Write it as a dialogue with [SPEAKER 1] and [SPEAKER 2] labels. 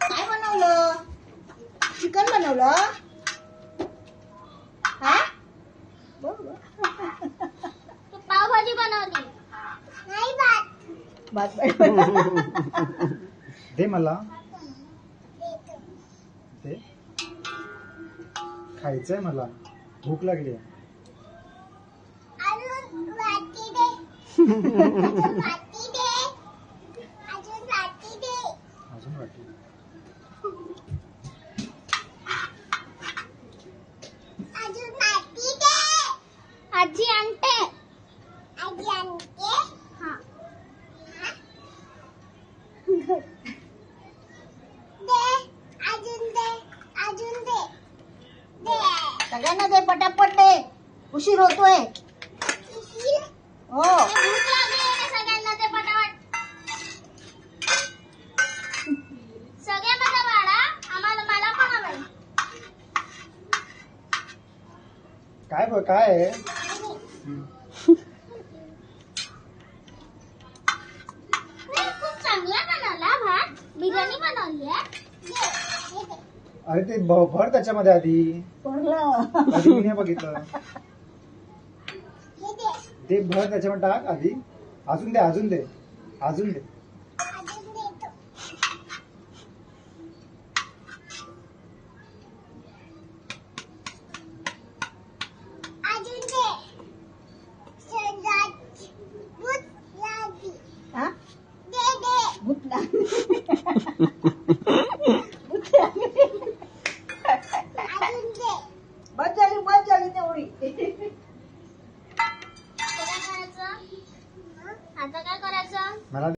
[SPEAKER 1] काय बनवलं? चिकन बनवलं? हा?
[SPEAKER 2] पावभाजी बनवली. नाही
[SPEAKER 1] भात
[SPEAKER 3] दे मला दे खायचंय मला भूक लागली आहे.
[SPEAKER 2] अजून वाटी दे. अजून वाटी दे. अजून वाटी दे.
[SPEAKER 3] अजून वाटी
[SPEAKER 2] अजून वाटी दे. आजी आणते. आजी आणते. हा. दे. अजून दे. अजून दे. दे.
[SPEAKER 1] सगळ्यांना दे, पटापट दे, उशीर होतोय. हो
[SPEAKER 2] भूक लागली आहे सगळ्यांना ते पटापट. सगळ्यांना वाढा. आम्हाला मला पण हवंय.
[SPEAKER 3] काय आहे?
[SPEAKER 2] खूप चांगला बनवला भात. बिर्याणी बनवली आहे.
[SPEAKER 3] अरे ते भर त्याच्यामध्ये आधी
[SPEAKER 1] पडलं.
[SPEAKER 3] आधी मी नाही बघितलं. ते भर त्याच्यामध्ये टाक आधी. अजून दे अजून दे अजून दे.
[SPEAKER 1] हा? भूक लागली. बस झाली तेवढी.
[SPEAKER 2] आता काय करायचं?
[SPEAKER 3] मला